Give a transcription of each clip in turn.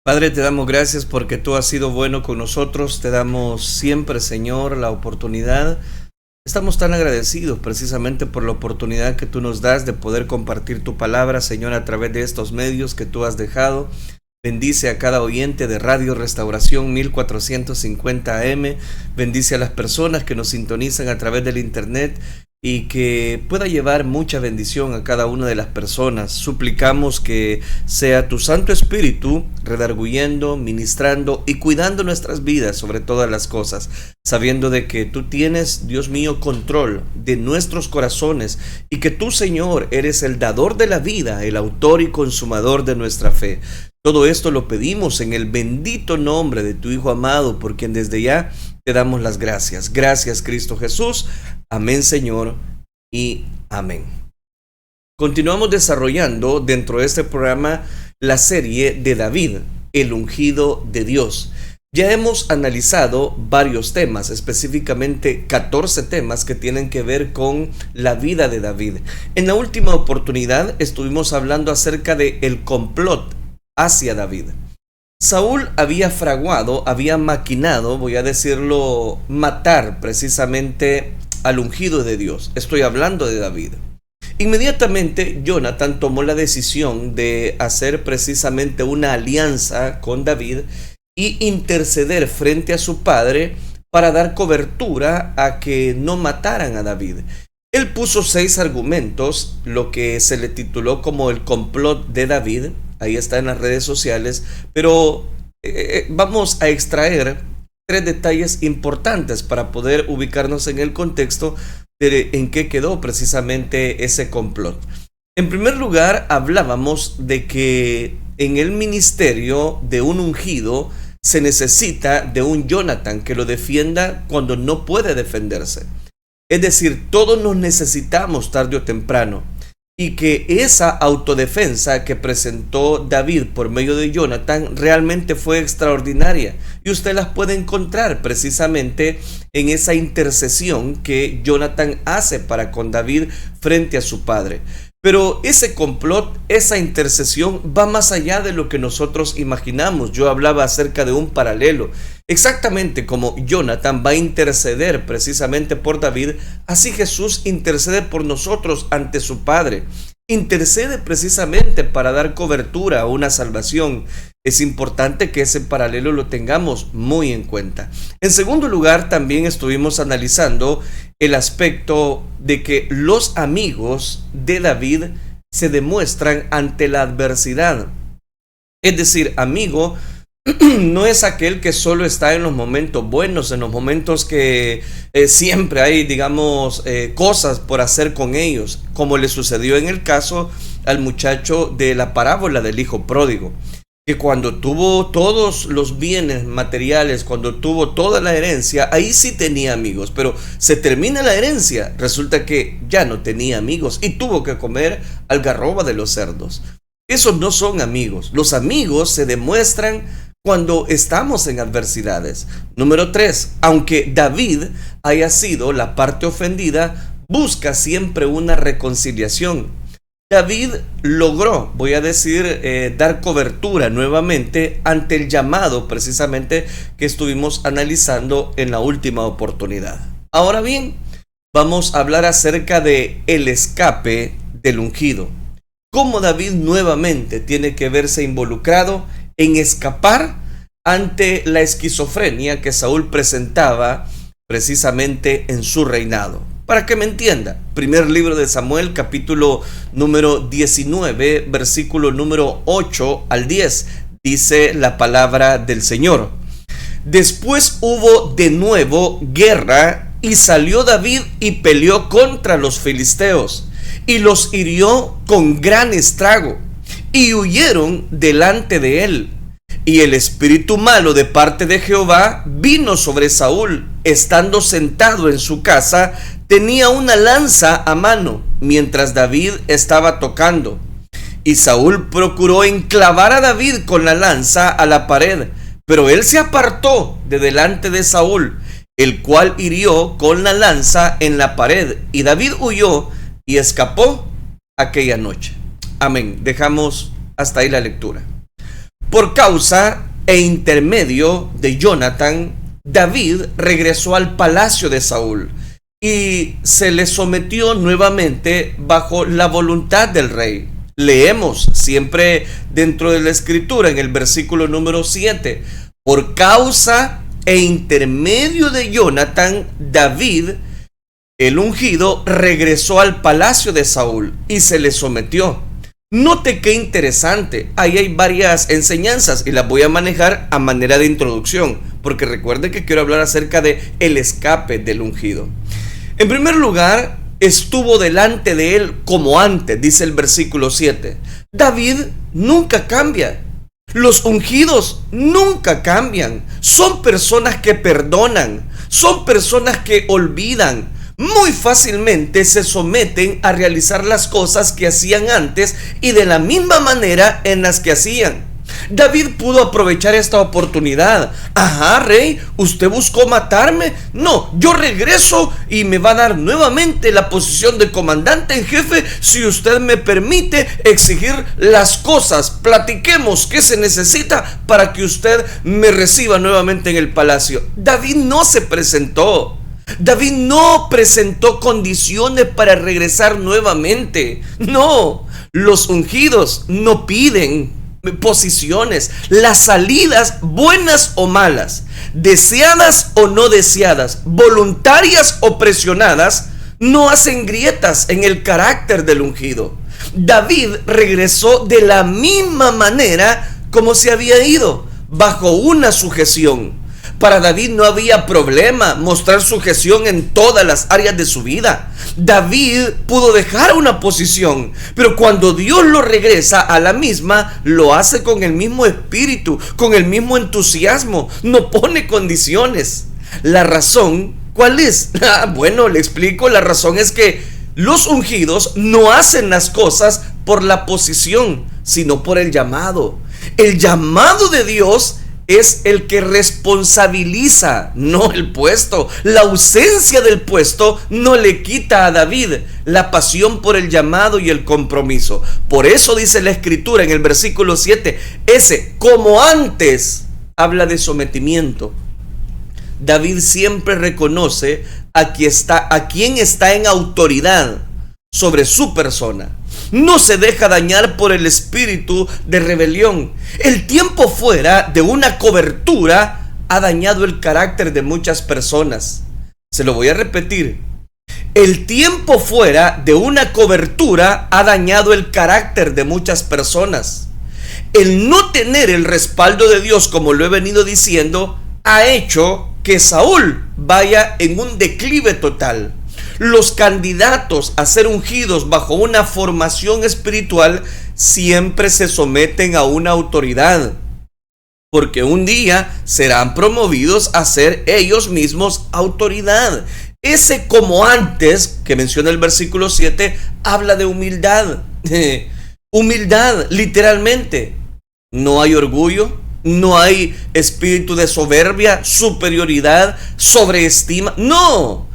Padre, te damos gracias porque tú has sido bueno con nosotros. Te damos siempre, Señor, la oportunidad. Estamos tan agradecidos precisamente por la oportunidad que tú nos das de poder compartir tu palabra, Señor, a través de estos medios que tú has dejado. Bendice a cada oyente de Radio Restauración 1450 AM. Bendice a las personas que nos sintonizan a través del internet y que pueda llevar mucha bendición a cada una de las personas. Suplicamos que sea tu Santo Espíritu redarguyendo, ministrando y cuidando nuestras vidas sobre todas las cosas, sabiendo de que tú tienes, Dios mío, control de nuestros corazones y que tú, Señor, eres el dador de la vida, el autor y consumador de nuestra fe. Todo esto lo pedimos en el bendito nombre de tu Hijo amado, por quien desde ya te damos las gracias. Gracias, Cristo Jesús. Amén, Señor, y amén. Continuamos desarrollando dentro de este programa la serie de David, el ungido de Dios. Ya hemos analizado varios temas, específicamente 14 temas que tienen que ver con la vida de David. En la última oportunidad estuvimos hablando acerca de el complot hacia David. Saúl había fraguado, había maquinado, voy a decirlo, matar precisamente al ungido de Dios. Estoy hablando de David. Inmediatamente Jonathan tomó la decisión de hacer precisamente una alianza con David y interceder frente a su padre para dar cobertura a que no mataran a David. Él puso 6 argumentos, lo que se le tituló como el complot de David. Ahí está en las redes sociales, pero vamos a extraer 3 detalles importantes para poder ubicarnos en el contexto de en qué quedó precisamente ese complot. En primer lugar, hablábamos de que en el ministerio de un ungido se necesita de un Jonathan que lo defienda cuando no puede defenderse. Es decir, todos nos necesitamos tarde o temprano. Y que esa autodefensa que presentó David por medio de Jonathan realmente fue extraordinaria. Y usted las puede encontrar precisamente en esa intercesión que Jonathan hace para con David frente a su padre. Pero ese complot, esa intercesión va más allá de lo que nosotros imaginamos. Yo hablaba acerca de un paralelo. Exactamente como Jonathan va a interceder precisamente por David, así Jesús intercede por nosotros ante su Padre. Intercede precisamente para dar cobertura a una salvación. Es importante que ese paralelo lo tengamos muy en cuenta. En segundo lugar, también estuvimos analizando el aspecto de que los amigos de David se demuestran ante la adversidad. Es decir, amigo no es aquel que solo está en los momentos buenos, en los momentos que siempre hay, digamos, cosas por hacer con ellos, como le sucedió en el caso al muchacho de la parábola del hijo pródigo, que cuando tuvo todos los bienes materiales, cuando tuvo toda la herencia, ahí sí tenía amigos, pero se termina la herencia, resulta que ya no tenía amigos y tuvo que comer algarroba de los cerdos. Esos no son amigos. Los amigos se demuestran cuando estamos en adversidades. Número 3, aunque David haya sido la parte ofendida, busca siempre una reconciliación. David logró, voy a decir, dar cobertura nuevamente ante el llamado precisamente que estuvimos analizando en la última oportunidad. Ahora bien, vamos a hablar acerca de el escape del ungido. Cómo David nuevamente tiene que verse involucrado en escapar ante la esquizofrenia que Saúl presentaba precisamente en su reinado. Para que me entienda, primer libro de Samuel, capítulo número 19, versículo número 8 al 10, dice la palabra del Señor. Después hubo de nuevo guerra y salió David y peleó contra los filisteos y los hirió con gran estrago y huyeron delante de él. Y el espíritu malo de parte de Jehová vino sobre Saúl, estando sentado en su casa, tenía una lanza a mano, mientras David estaba tocando. Y Saúl procuró enclavar a David con la lanza a la pared, pero él se apartó de delante de Saúl, el cual hirió con la lanza en la pared, y David huyó y escapó aquella noche. Amén. Dejamos hasta ahí la lectura. Por causa e intermedio de Jonatán, David regresó al palacio de Saúl y se le sometió nuevamente bajo la voluntad del rey. Leemos siempre dentro de la escritura en el versículo número 7. Por causa e intermedio de Jonatán, David, el ungido, regresó al palacio de Saúl y se le sometió. Note qué interesante. Ahí hay varias enseñanzas y las voy a manejar a manera de introducción, porque recuerde que quiero hablar acerca de el escape del ungido. En primer lugar, estuvo delante de él como antes, dice el versículo 7. David nunca cambia. Los ungidos nunca cambian. Son personas que perdonan, son personas que olvidan. Muy fácilmente se someten a realizar las cosas que hacían antes y de la misma manera en las que hacían. David pudo aprovechar esta oportunidad. Ajá, rey, ¿usted buscó matarme? No, yo regreso y me va a dar nuevamente la posición de comandante en jefe si usted me permite exigir las cosas. Platiquemos qué se necesita para que usted me reciba nuevamente en el palacio. David no se presentó. David no presentó condiciones para regresar nuevamente. No, los ungidos no piden posiciones. Las salidas, buenas o malas, deseadas o no deseadas, voluntarias o presionadas, no hacen grietas en el carácter del ungido. David regresó de la misma manera como se había ido, bajo una sujeción. Para David no había problema mostrar sujeción en todas las áreas de su vida. David pudo dejar una posición, pero cuando Dios lo regresa a la misma, lo hace con el mismo espíritu, con el mismo entusiasmo, no pone condiciones. La razón, ¿cuál es? Bueno, le explico. La razón es que los ungidos no hacen las cosas por la posición, sino por el llamado. El llamado de Dios es el que responsabiliza, no el puesto. La ausencia del puesto no le quita a David la pasión por el llamado y el compromiso. Por eso dice la escritura en el versículo 7, ese como antes habla de sometimiento. David siempre reconoce a quien está en autoridad sobre su persona. No se deja dañar por el espíritu de rebelión. El tiempo fuera de una cobertura ha dañado el carácter de muchas personas. Se lo voy a repetir. El tiempo fuera de una cobertura ha dañado el carácter de muchas personas. El no tener el respaldo de Dios, como lo he venido diciendo, ha hecho que Saúl vaya en un declive total. Los candidatos a ser ungidos bajo una formación espiritual siempre se someten a una autoridad, porque un día serán promovidos a ser ellos mismos autoridad. Ese como antes que menciona el versículo 7 habla de humildad. Humildad, literalmente. No hay orgullo, no hay espíritu de soberbia, superioridad, sobreestima. No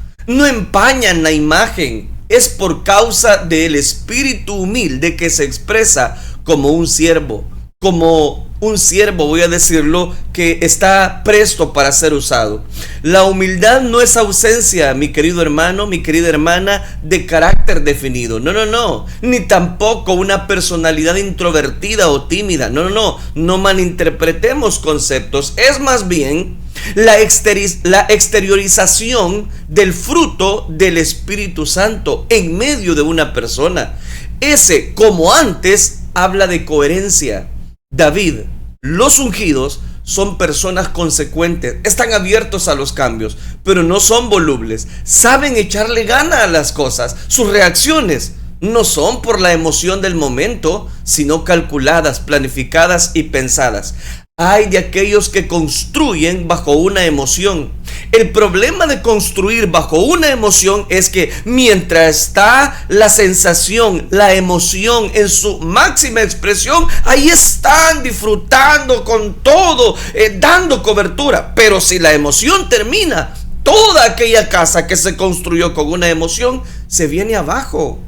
empañan la imagen. Es por causa del espíritu humilde que se expresa como un siervo, voy a decirlo, que está presto para ser usado. La humildad no es ausencia, mi querido hermano, mi querida hermana, de carácter definido. No, ni tampoco una personalidad introvertida o tímida. No malinterpretemos conceptos. Es más bien la exteriorización del fruto del Espíritu Santo en medio de una persona. Ese, como antes, habla de coherencia. David, los ungidos son personas consecuentes, están abiertos a los cambios, pero no son volubles, saben echarle gana a las cosas. Sus reacciones no son por la emoción del momento, sino calculadas, planificadas y pensadas. Hay de aquellos que construyen bajo una emoción. El problema de construir bajo una emoción es que mientras está la sensación, la emoción en su máxima expresión, ahí están disfrutando con todo, dando cobertura. Pero si la emoción termina, toda aquella casa que se construyó con una emoción se viene abajo.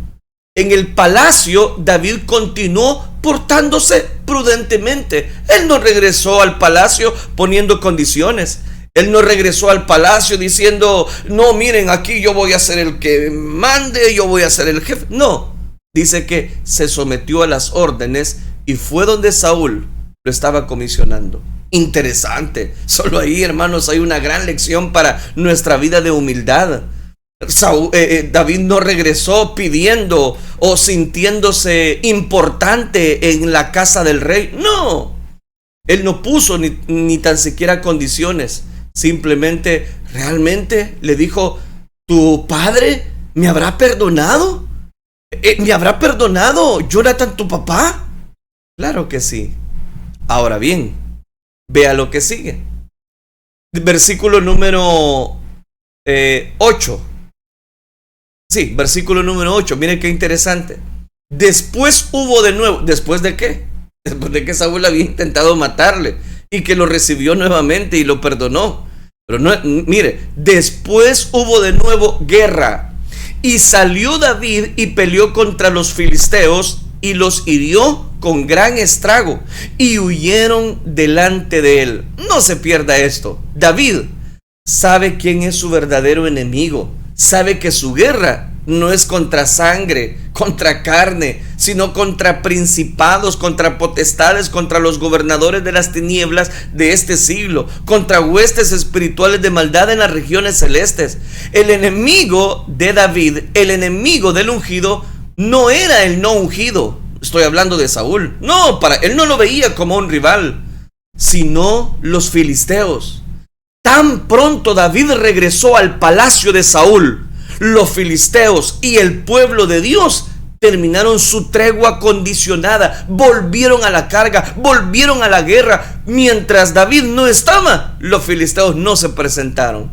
En el palacio, David continuó portándose prudentemente. Él no regresó al palacio poniendo condiciones. Él no regresó al palacio diciendo, no, miren, aquí yo voy a ser el que mande, yo voy a ser el jefe. No, dice que se sometió a las órdenes y fue donde Saúl lo estaba comisionando. Interesante. Solo ahí, hermanos, hay una gran lección para nuestra vida de humildad. David no regresó pidiendo o sintiéndose importante en la casa del rey. No, él no puso ni tan siquiera condiciones. Simplemente, realmente le dijo, ¿tu padre me habrá perdonado? ¿Me habrá perdonado Jonathan, tu papá? Claro que sí. Ahora bien, vea lo que sigue. Versículo número 8. Sí, versículo número 8. Miren qué interesante. Después hubo de nuevo. ¿Después de qué? Después de que Saúl había intentado matarle y que lo recibió nuevamente y lo perdonó. Pero no, mire, después hubo de nuevo guerra. Y salió David y peleó contra los filisteos y los hirió con gran estrago y huyeron delante de él. No se pierda esto. David sabe quién es su verdadero enemigo. Sabe que su guerra no es contra sangre, contra carne, sino contra principados, contra potestades, contra los gobernadores de las tinieblas de este siglo, contra huestes espirituales de maldad en las regiones celestes. El enemigo de David, el enemigo del ungido, no era el no ungido. Estoy hablando de Saúl. No, para él no lo veía como un rival, sino los filisteos. Tan pronto David regresó al palacio de Saúl, los filisteos y el pueblo de Dios terminaron su tregua condicionada, volvieron a la carga, volvieron a la guerra. Mientras David no estaba, los filisteos no se presentaron.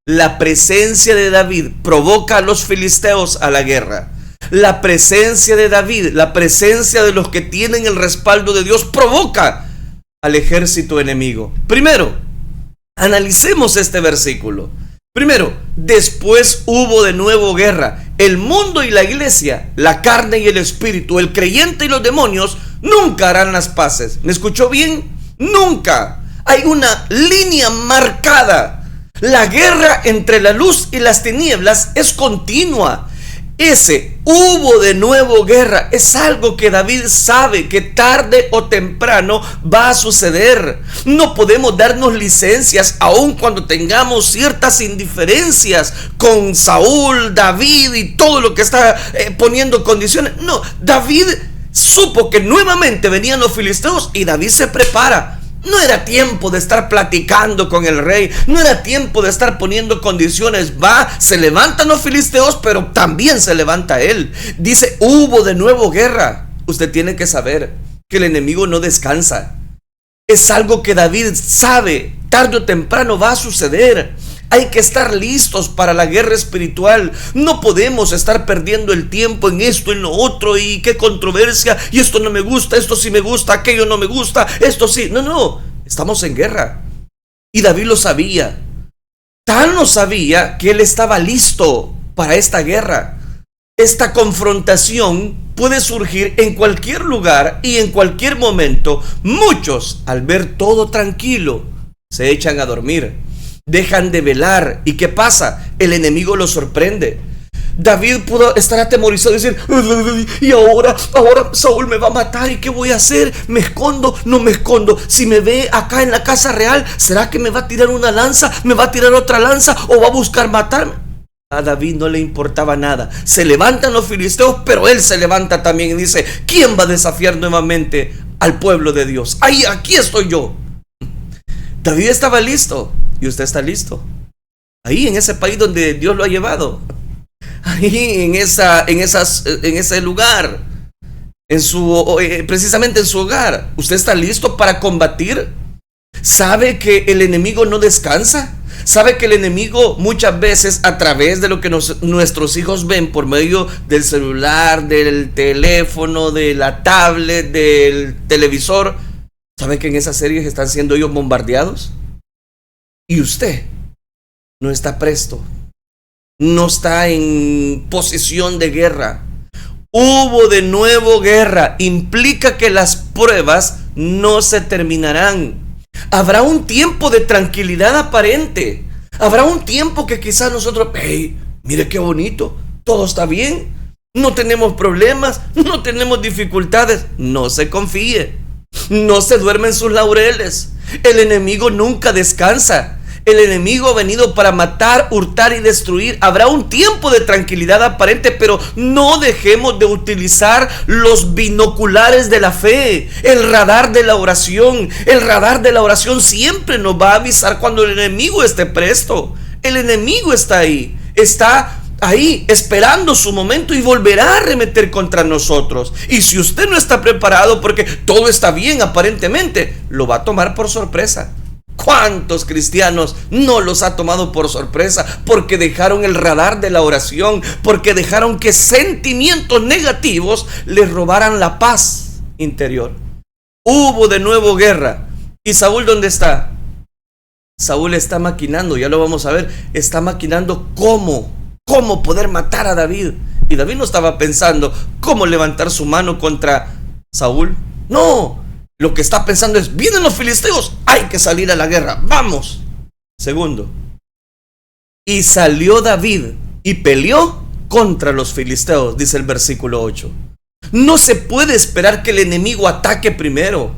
La presencia de David provoca a los filisteos a la guerra. La presencia de David, la presencia de los que tienen el respaldo de Dios provoca al ejército enemigo. Primero, analicemos este versículo. Primero, después hubo de nuevo guerra. El mundo y la iglesia, la carne y el espíritu, el creyente y los demonios nunca harán las paces. ¿Me escuchó bien? Nunca. Hay una línea marcada. La guerra entre la luz y las tinieblas es continua. Ese hubo de nuevo guerra es algo que David sabe que tarde o temprano va a suceder. No podemos darnos licencias aun cuando tengamos ciertas indiferencias con Saúl, David y todo lo que está poniendo condiciones. No, David supo que nuevamente venían los filisteos y David se prepara. No era tiempo de estar platicando con el rey. No era tiempo de estar poniendo condiciones. Se levantan los filisteos, pero también se levanta él. Dice, hubo de nuevo guerra. Usted tiene que saber que el enemigo no descansa. Es algo que David sabe. Tarde o temprano va a suceder. Hay que estar listos para la guerra espiritual. No podemos estar perdiendo el tiempo en esto, en lo otro, y qué controversia, y esto no me gusta, esto sí me gusta, aquello no me gusta, esto sí. No, estamos en guerra. Y David lo sabía. Tan lo sabía que él estaba listo para esta guerra. Esta confrontación puede surgir en cualquier lugar y en cualquier momento. Muchos, al ver todo tranquilo, se echan a dormir. Dejan de velar. ¿Y qué pasa? El enemigo lo sorprende. David pudo estar atemorizado y decir, y ahora Saúl me va a matar. ¿Y qué voy a hacer? ¿Me escondo? No me escondo. Si me ve acá en la casa real, ¿será que me va a tirar una lanza? ¿Me va a tirar otra lanza? ¿O va a buscar matarme? A David no le importaba nada. Se levantan los filisteos, pero él se levanta también y dice, ¿quién va a desafiar nuevamente al pueblo de Dios? Aquí estoy yo. David estaba listo. Y usted está listo. Ahí en ese país donde Dios lo ha llevado. Ahí en ese lugar. Precisamente en su hogar. ¿Usted está listo para combatir? ¿Sabe que el enemigo no descansa? ¿Sabe que el enemigo muchas veces a través de lo que nuestros hijos ven por medio del celular, del teléfono, de la tablet, del televisor, sabe que en esas series están siendo ellos bombardeados? Y usted no está presto, no está en posición de guerra. Hubo de nuevo guerra. Implica que las pruebas no se terminarán. Habrá un tiempo de tranquilidad aparente. Habrá un tiempo que quizás nosotros, hey, mire qué bonito, todo está bien, no tenemos problemas, no tenemos dificultades. No se confíe, no se duerme en sus laureles. El enemigo nunca descansa. El enemigo ha venido para matar, hurtar y destruir. Habrá un tiempo de tranquilidad aparente, pero no dejemos de utilizar los binoculares de la fe, el radar de la oración. El radar de la oración siempre nos va a avisar cuando el enemigo esté presto. El enemigo está ahí esperando su momento y volverá a arremeter contra nosotros. Y si usted no está preparado porque todo está bien aparentemente, lo va a tomar por sorpresa. ¿Cuántos cristianos no los ha tomado por sorpresa porque dejaron el radar de la oración, porque dejaron que sentimientos negativos les robaran la paz interior? Hubo de nuevo guerra. ¿Y Saúl dónde está? Saúl está maquinando, ya lo vamos a ver, está maquinando cómo poder matar a David. Y David no estaba pensando cómo levantar su mano contra Saúl. No, lo que está pensando es, vienen los filisteos, hay que salir a la guerra, vamos. Segundo, y salió David y peleó contra los filisteos, dice el versículo 8. No se puede esperar que el enemigo ataque primero.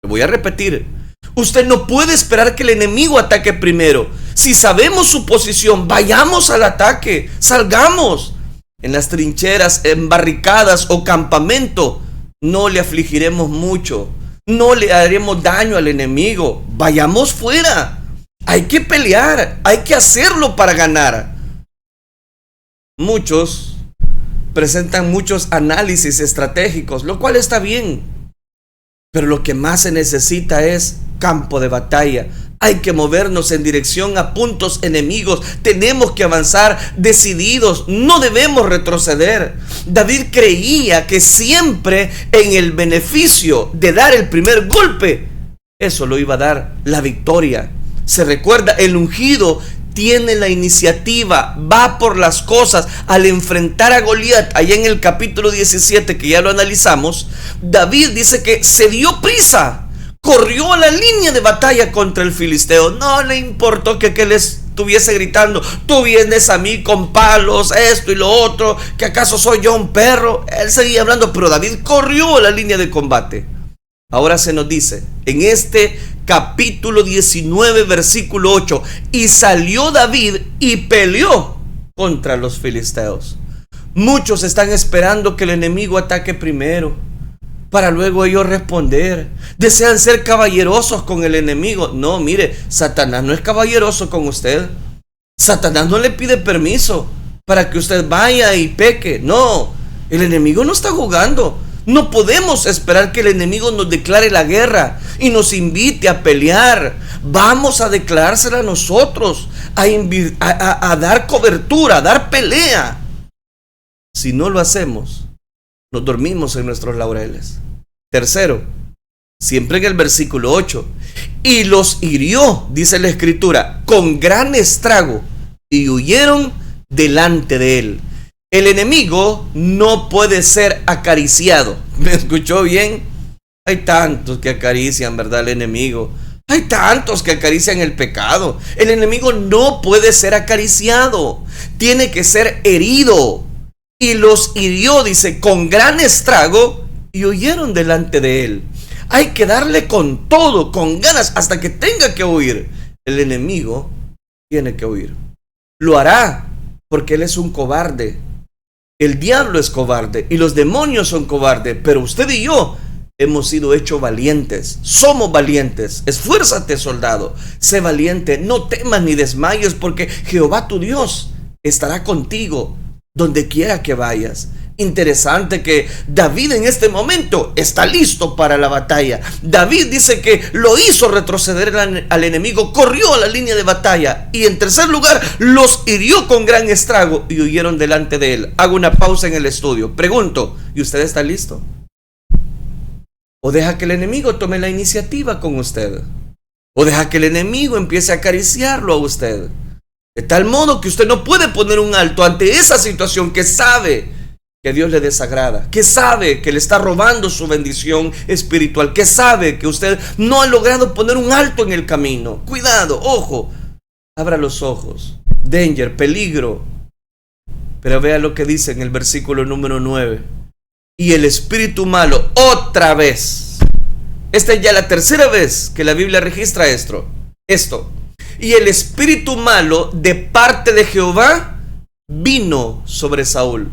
Lo voy a repetir. Usted no puede esperar que el enemigo ataque primero. Si sabemos su posición, vayamos al ataque, salgamos. En las trincheras, en barricadas o campamento, no le afligiremos mucho. No le haremos daño al enemigo. Vayamos fuera. Hay que pelear. Hay que hacerlo para ganar. Muchos presentan muchos análisis estratégicos, lo cual está bien. Pero lo que más se necesita es campo de batalla. Hay que movernos en dirección a puntos enemigos. Tenemos que avanzar decididos. No debemos retroceder. David creía que siempre en el beneficio de dar el primer golpe, eso lo iba a dar la victoria. Se recuerda, el ungido tiene la iniciativa, va por las cosas. Al enfrentar a Goliat, allá en el capítulo 17, que ya lo analizamos, David dice que se dio prisa. Corrió a la línea de batalla contra el filisteo. No le importó que él estuviese gritando, tú vienes a mí con palos, esto y lo otro, que acaso soy yo un perro. Él seguía hablando, pero David corrió a la línea de combate. Ahora se nos dice, en este capítulo 19, versículo 8, y salió David y peleó contra los filisteos. Muchos están esperando que el enemigo ataque primero, para luego ellos responder. Desean ser caballerosos con el enemigo. No, mire, Satanás no es caballeroso con usted. Satanás no le pide permiso para que usted vaya y peque. No, el enemigo no está jugando. No podemos esperar que el enemigo nos declare la guerra y nos invite a pelear. Vamos a declarársela a nosotros, a dar cobertura, a dar pelea. Si no lo hacemos, nos dormimos en nuestros laureles. Tercero, siempre en el versículo 8, y los hirió, dice la escritura, con gran estrago, y huyeron delante de él. El enemigo no puede ser acariciado. ¿Me escuchó bien? Hay tantos que acarician, ¿verdad?, el enemigo. Hay tantos que acarician el pecado. El enemigo no puede ser acariciado. Tiene que ser herido. Y los hirió, dice, con gran estrago, y huyeron delante de él. Hay que darle con todo, con ganas, hasta que tenga que huir. El enemigo tiene que huir. Lo hará porque él es un cobarde. El diablo es cobarde y los demonios son cobardes, pero usted y yo hemos sido hechos valientes. Somos valientes. Esfuérzate, soldado. Sé valiente. No temas ni desmayes, porque Jehová tu Dios estará contigo donde quiera que vayas. Interesante que David en este momento está listo para la batalla. David dice que lo hizo retroceder al enemigo, corrió a la línea de batalla y en tercer lugar los hirió con gran estrago y huyeron delante de él. Hago una pausa en el estudio. Pregunto, ¿y usted está listo? ¿O deja que el enemigo tome la iniciativa con usted? ¿O deja que el enemigo empiece a acariciarlo a usted? De tal modo que usted no puede poner un alto ante esa situación que sabe que a Dios le desagrada, que sabe que le está robando su bendición espiritual, que sabe que usted no ha logrado poner un alto en el camino. Cuidado, ojo, abra los ojos. Danger, peligro. Pero vea lo que dice en el versículo número 9. Y el espíritu malo, otra vez. Esta es ya la tercera vez que la Biblia registra esto. Y el espíritu malo de parte de Jehová vino sobre Saúl.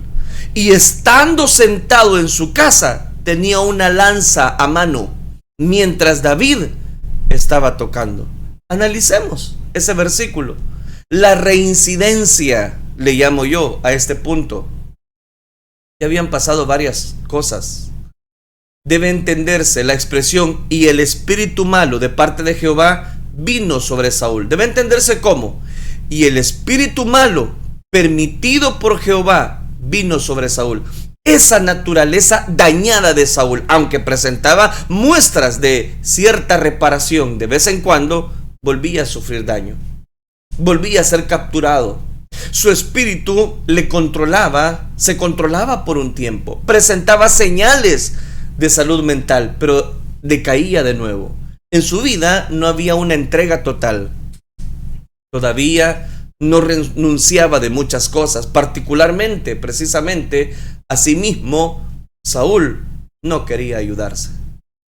Y estando sentado en su casa, tenía una lanza a mano, mientras David estaba tocando. Analicemos ese versículo. La reincidencia, le llamo yo a este punto. Ya habían pasado varias cosas. Debe entenderse la expresión y el espíritu malo de parte de Jehová vino sobre Saúl. Debe entenderse cómo. Y el espíritu malo permitido por Jehová vino sobre Saúl. Esa naturaleza dañada de Saúl, aunque presentaba muestras de cierta reparación, de vez en cuando volvía a sufrir daño. Volvía a ser capturado. Su espíritu le controlaba, se controlaba por un tiempo. Presentaba señales de salud mental, pero decaía de nuevo. En su vida no había una entrega total. Todavía no renunciaba de muchas cosas, particularmente, precisamente, a sí mismo. Saúl no quería ayudarse.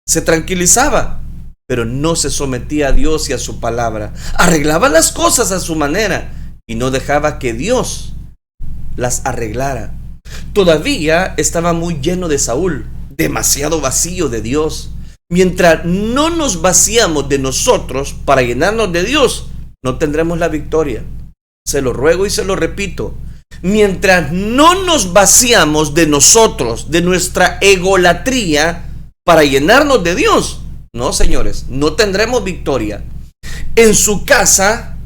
Se tranquilizaba, pero no se sometía a Dios y a su palabra. Arreglaba las cosas a su manera y no dejaba que Dios las arreglara. Todavía estaba muy lleno de Saúl, demasiado vacío de Dios. Mientras no nos vaciamos de nosotros para llenarnos de Dios, no tendremos la victoria. Se lo ruego y se lo repito. Mientras no nos vaciamos de nosotros, de nuestra egolatría, para llenarnos de Dios, no, señores, no tendremos victoria. En su casa,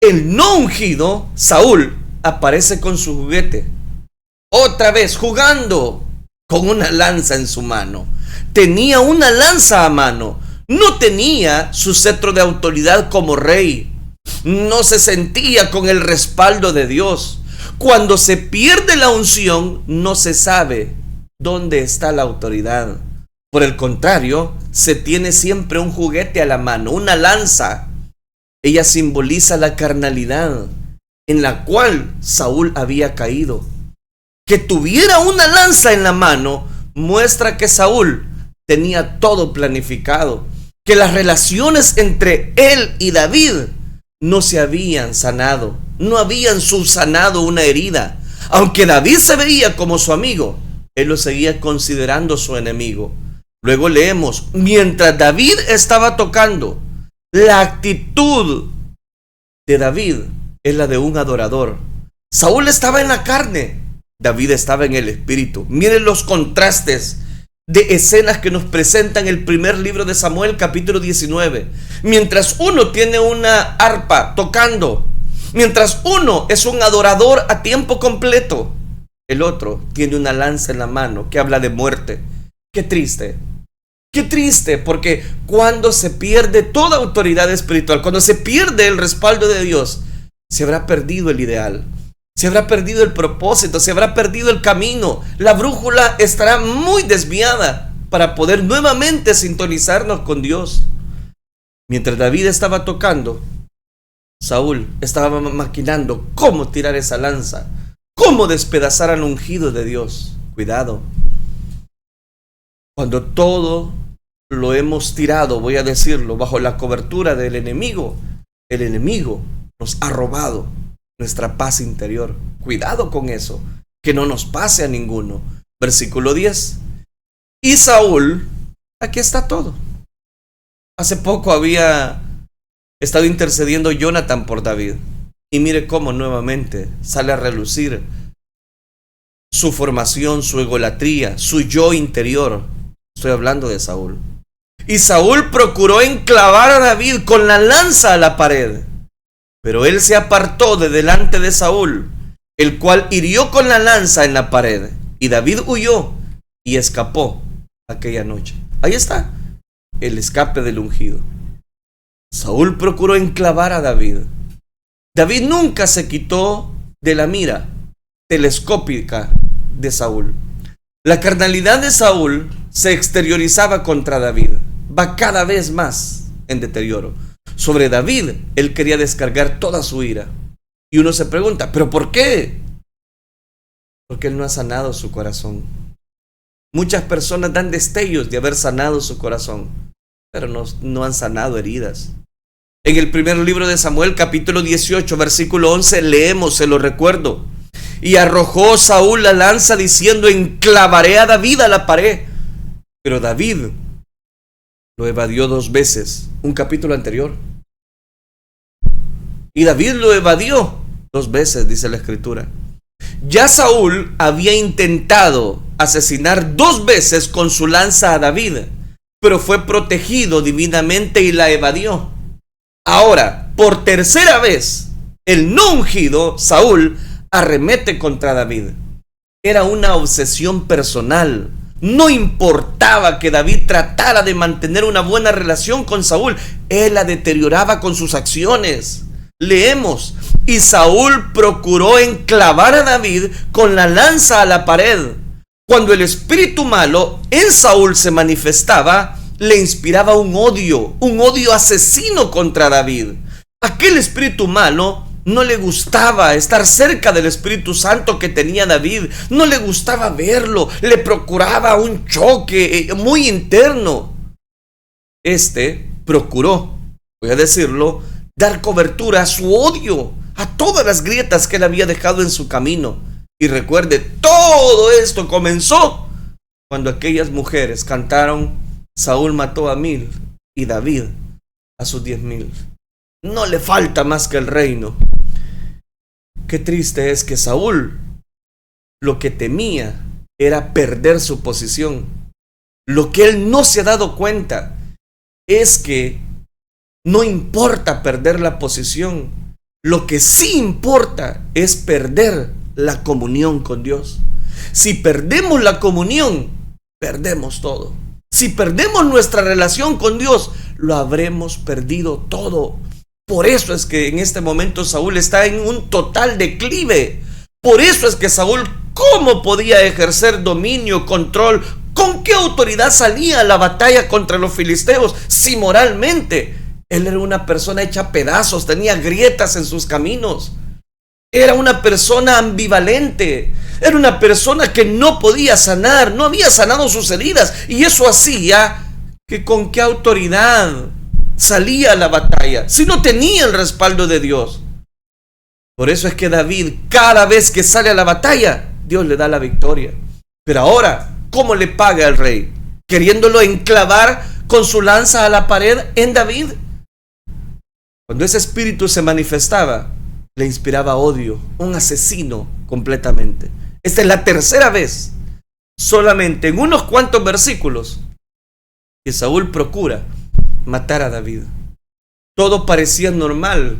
el no ungido, Saúl, aparece con su juguete. Otra vez jugando con una lanza en su mano. Tenía una lanza a mano. No tenía su cetro de autoridad como rey. No se sentía con el respaldo de Dios. Cuando se pierde la unción, no se sabe dónde está la autoridad. Por el contrario, se tiene siempre un juguete a la mano, una lanza. Ella simboliza la carnalidad en la cual Saúl había caído. Que tuviera una lanza en la mano muestra que Saúl tenía todo planificado, que las relaciones entre él y David no se habían sanado, no habían subsanado una herida. Aunque David se veía como su amigo, él lo seguía considerando su enemigo. Luego leemos, mientras David estaba tocando, la actitud de David es la de un adorador. Saúl estaba en la carne, David estaba en el espíritu. Miren los contrastes de escenas que nos presentan el primer libro de Samuel, capítulo 19. Mientras uno tiene una arpa tocando, mientras uno es un adorador a tiempo completo, el otro tiene una lanza en la mano que habla de muerte. Qué triste, porque cuando se pierde toda autoridad espiritual, cuando se pierde el respaldo de Dios, se habrá perdido el ideal. Se habrá perdido el propósito, se habrá perdido el camino. La brújula estará muy desviada para poder nuevamente sintonizarnos con Dios. Mientras David estaba tocando, Saúl estaba maquinando cómo tirar esa lanza, cómo despedazar al ungido de Dios. Cuidado. Cuando todo lo hemos tirado, voy a decirlo, bajo la cobertura del enemigo, el enemigo nos ha robado nuestra paz interior. Cuidado con eso, que no nos pase a ninguno. Versículo 10. Y Saúl, aquí está todo. Hace poco había estado intercediendo Jonathan por David. Y mire cómo nuevamente sale a relucir su formación, su egolatría, su yo interior. Estoy hablando de Saúl. Y Saúl procuró enclavar a David con la lanza a la pared. Pero él se apartó de delante de Saúl, el cual hirió con la lanza en la pared. Y David huyó y escapó aquella noche. Ahí está el escape del ungido. Saúl procuró enclavar a David. David nunca se quitó de la mira telescópica de Saúl. La carnalidad de Saúl se exteriorizaba contra David. Va cada vez más en deterioro. Sobre David, él quería descargar toda su ira. Y uno se pregunta, ¿pero por qué? Porque él no ha sanado su corazón. Muchas personas dan destellos de haber sanado su corazón, pero no han sanado heridas. En el primer libro de Samuel, capítulo 18, versículo 11, leemos, se lo recuerdo: y arrojó Saúl la lanza diciendo, enclavaré a David a la pared. Pero David lo evadió 2 veces, un capítulo anterior. Y David lo evadió 2 veces, dice la escritura. Ya Saúl había intentado asesinar 2 veces con su lanza a David, pero fue protegido divinamente y la evadió. Ahora, por tercera vez, el no ungido, Saúl, arremete contra David. Era una obsesión personal. No importaba que David tratara de mantener una buena relación con Saúl, él la deterioraba con sus acciones. Leemos: y Saúl procuró enclavar a David con la lanza a la pared. Cuando el espíritu malo en Saúl se manifestaba, le inspiraba un odio asesino contra David. Aquel espíritu malo no le gustaba estar cerca del Espíritu Santo que tenía David, no le gustaba verlo, le procuraba un choque muy interno. Procuró, voy a decirlo, dar cobertura a su odio, a todas las grietas que él había dejado en su camino. Y recuerde, todo esto comenzó cuando aquellas mujeres cantaron: Saúl mató a 1000 y David a sus 10,000. No le falta más que el reino. Qué triste es que Saúl lo que temía era perder su posición. Lo que él no se ha dado cuenta es que no importa perder la posición. Lo que sí importa es perder la comunión con Dios. Si perdemos la comunión, perdemos todo. Si perdemos nuestra relación con Dios, lo habremos perdido todo. Por eso es que en este momento Saúl está en un total declive. Por eso es que Saúl, ¿cómo podía ejercer dominio, control? ¿Con qué autoridad salía a la batalla contra los filisteos? Si moralmente él era una persona hecha pedazos, tenía grietas en sus caminos. Era una persona ambivalente. Era una persona que no podía sanar, no había sanado sus heridas. Y eso hacía que con qué autoridad salía a la batalla si no tenía el respaldo de Dios. Por eso es que David, cada vez que sale a la batalla, Dios le da la victoria. Pero ahora, ¿cómo le paga el rey? ¿Queriéndolo enclavar con su lanza a la pared en David? Cuando ese espíritu se manifestaba, le inspiraba odio, un asesino completamente. Esta es la tercera vez, solamente en unos cuantos versículos, que Saúl procura matar a David. Todo parecía normal.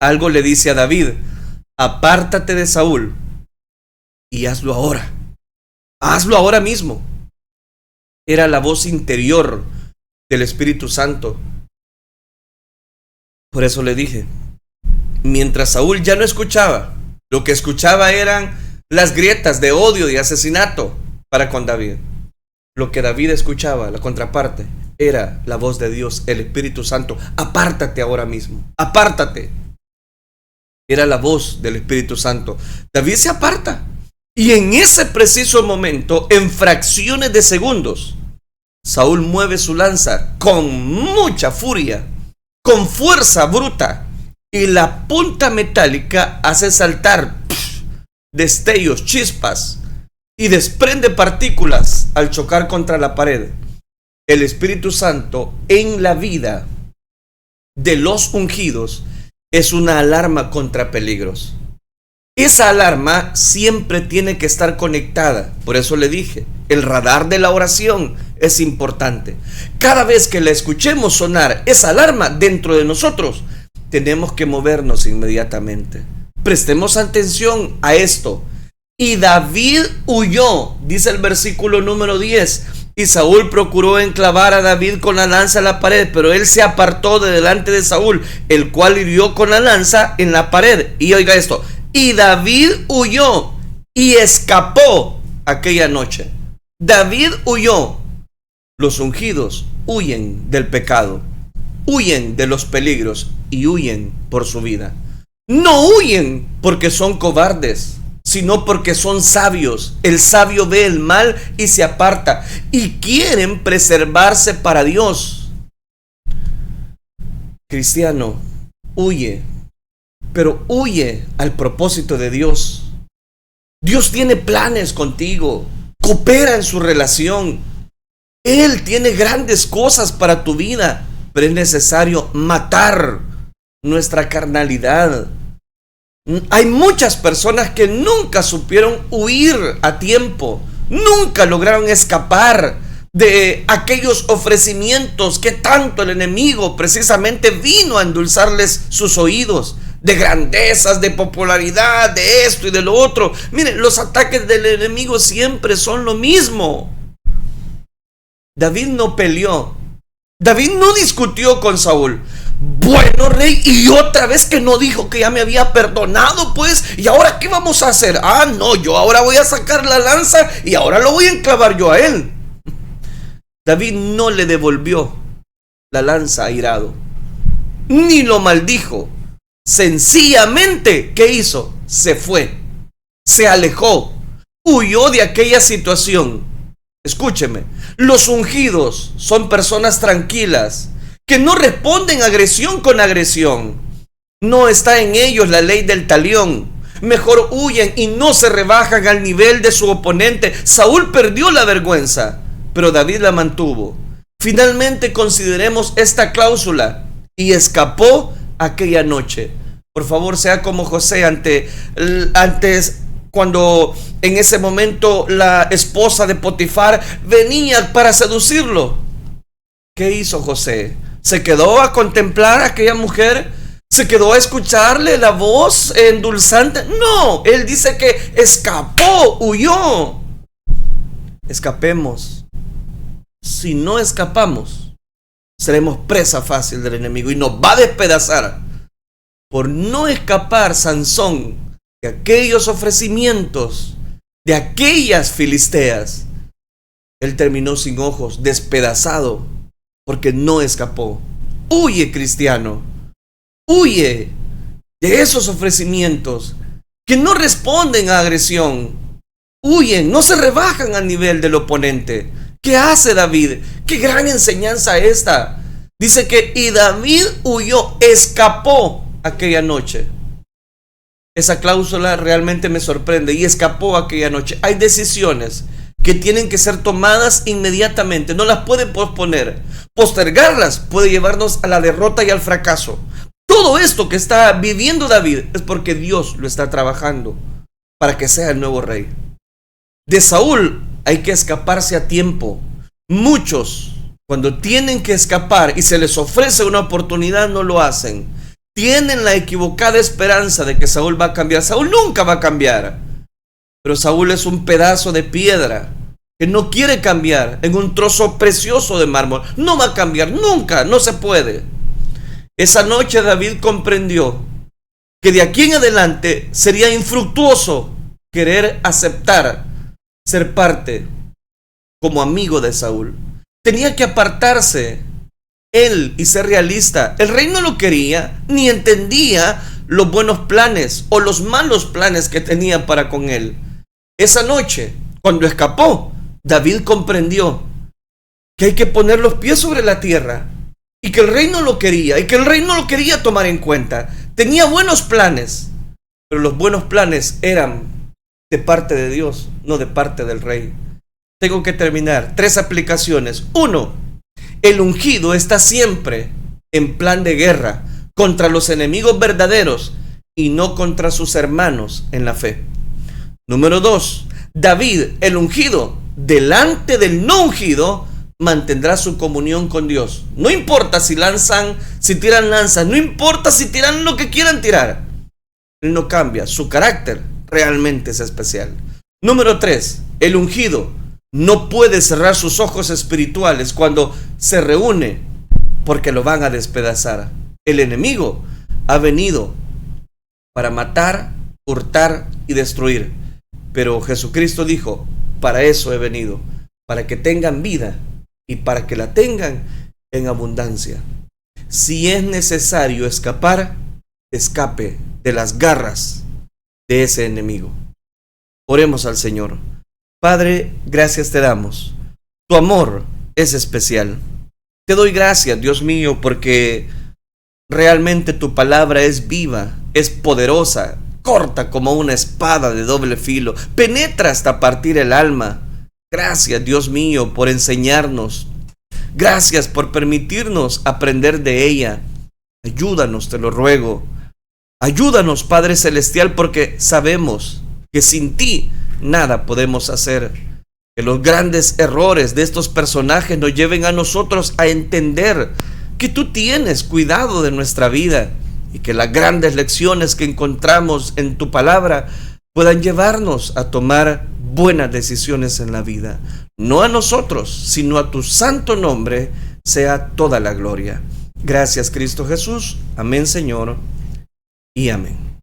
Algo le dice a David: apártate de Saúl y hazlo ahora. Hazlo ahora mismo. Era la voz interior del Espíritu Santo. Por eso le dije, mientras Saúl ya no escuchaba, lo que escuchaba eran las grietas de odio y asesinato para con David. Lo que David escuchaba, la contraparte, era la voz de Dios, el Espíritu Santo. Apártate ahora mismo, apártate. Era la voz del Espíritu Santo. David se aparta. Y en ese preciso momento, en fracciones de segundos, Saúl mueve su lanza con mucha furia, con fuerza bruta, y la punta metálica hace saltar destellos, chispas, y desprende partículas al chocar contra la pared. El Espíritu Santo en la vida de los ungidos es una alarma contra peligros. Esa alarma siempre tiene que estar conectada. Por eso le dije, el radar de la oración es importante. Cada vez que la escuchemos sonar esa alarma dentro de nosotros, tenemos que movernos inmediatamente. Prestemos atención a esto. Y David huyó, dice el versículo número 10. Y Saúl procuró enclavar a David con la lanza a la pared, pero él se apartó de delante de Saúl, el cual hirió con la lanza en la pared. Y oiga esto: y David huyó y escapó aquella noche. David huyó. Los ungidos huyen del pecado, huyen de los peligros y huyen por su vida. No huyen porque son cobardes, sino porque son sabios. El sabio ve el mal y se aparta, y quieren preservarse para Dios. Cristiano, huye, pero huye al propósito de Dios. Dios tiene planes contigo, coopera en su relación. Él tiene grandes cosas para tu vida, pero es necesario matar nuestra carnalidad. Hay muchas personas que nunca supieron huir a tiempo, nunca lograron escapar de aquellos ofrecimientos que tanto el enemigo precisamente vino a endulzarles sus oídos, de grandezas, de popularidad, de esto y de lo otro. Miren, los ataques del enemigo siempre son lo mismo. David no peleó, David no discutió con Saúl. Bueno, rey, y otra vez que no dijo que ya me había perdonado, pues, ¿y ahora qué vamos a hacer? Ah, no, yo ahora voy a sacar la lanza y ahora lo voy a enclavar yo a él. David no le devolvió la lanza airado, ni lo maldijo. Sencillamente, ¿qué hizo? Se fue, se alejó, huyó de aquella situación. Escúcheme, los ungidos son personas tranquilas, que no responden agresión con agresión. No está en ellos la ley del talión. Mejor huyen y no se rebajan al nivel de su oponente. Saúl perdió la vergüenza, pero David la mantuvo. Finalmente consideremos esta cláusula: y escapó aquella noche. Por favor, sea como José antes, cuando en ese momento la esposa de Potifar venía para seducirlo. ¿Qué hizo José? ¿Se quedó a contemplar a aquella mujer? ¿Se quedó a escucharle la voz endulzante? No, él dice que escapó, huyó. Escapemos. Si no escapamos, seremos presa fácil del enemigo y nos va a despedazar. Por no escapar, Sansón, de aquellos ofrecimientos, de aquellas filisteas, él terminó sin ojos, despedazado, porque no escapó. Huye, cristiano, huye de esos ofrecimientos que no responden a agresión. Huyen, no se rebajan al nivel del oponente. ¿Qué hace David? ¡Qué gran enseñanza esta! Dice que y David huyó, escapó aquella noche. Esa cláusula realmente me sorprende. Y escapó aquella noche. Hay decisiones que tienen que ser tomadas inmediatamente, no las pueden posponer. Postergarlas puede llevarnos a la derrota y al fracaso. Todo esto que está viviendo David es porque Dios lo está trabajando para que sea el nuevo rey. De Saúl hay que escaparse a tiempo. Muchos, cuando tienen que escapar y se les ofrece una oportunidad, no lo hacen. Tienen la equivocada esperanza de que Saúl va a cambiar. Saúl nunca va a cambiar. Pero Saúl es un pedazo de piedra que no quiere cambiar en un trozo precioso de mármol. No va a cambiar nunca, no se puede. Esa noche David comprendió que de aquí en adelante sería infructuoso querer aceptar ser parte como amigo de Saúl. Tenía que apartarse él y ser realista. El rey no lo quería ni entendía los buenos planes o los malos planes que tenía para con él. Esa noche, cuando escapó, David comprendió que hay que poner los pies sobre la tierra y que el rey no lo quería y que el rey no lo quería tomar en cuenta. Tenía buenos planes, pero los buenos planes eran de parte de Dios, no de parte del rey. Tengo que terminar. 3 aplicaciones. 1. El ungido está siempre en plan de guerra contra los enemigos verdaderos y no contra sus hermanos en la fe. Número 2. David, el ungido, delante del no ungido, mantendrá su comunión con Dios. No importa si tiran lanzas, no importa si tiran lo que quieran tirar. Él no cambia, su carácter realmente es especial. Número 3. El ungido no puede cerrar sus ojos espirituales cuando se reúne, porque lo van a despedazar. El enemigo ha venido para matar, hurtar y destruir, Pero Jesucristo dijo, para eso he venido, para que tengan vida y para que la tengan en abundancia. Si es necesario escapar, escape de las garras de ese enemigo. Oremos al Señor. Padre, gracias te damos. Tu amor es especial. Te doy gracias, Dios mío, porque realmente tu palabra es viva, es poderosa, corta como una espada de doble filo, penetra hasta partir el alma. Gracias, Dios mío, por enseñarnos. Gracias por permitirnos aprender de ella. Ayúdanos, te lo ruego. Ayúdanos, Padre Celestial, porque sabemos que sin ti nada podemos hacer. Que los grandes errores de estos personajes nos lleven a nosotros a entender que tú tienes cuidado de nuestra vida y que las grandes lecciones que encontramos en tu palabra puedan llevarnos a tomar buenas decisiones en la vida. No a nosotros, sino a tu santo nombre sea toda la gloria. Gracias, Cristo Jesús. Amén, Señor, y amén.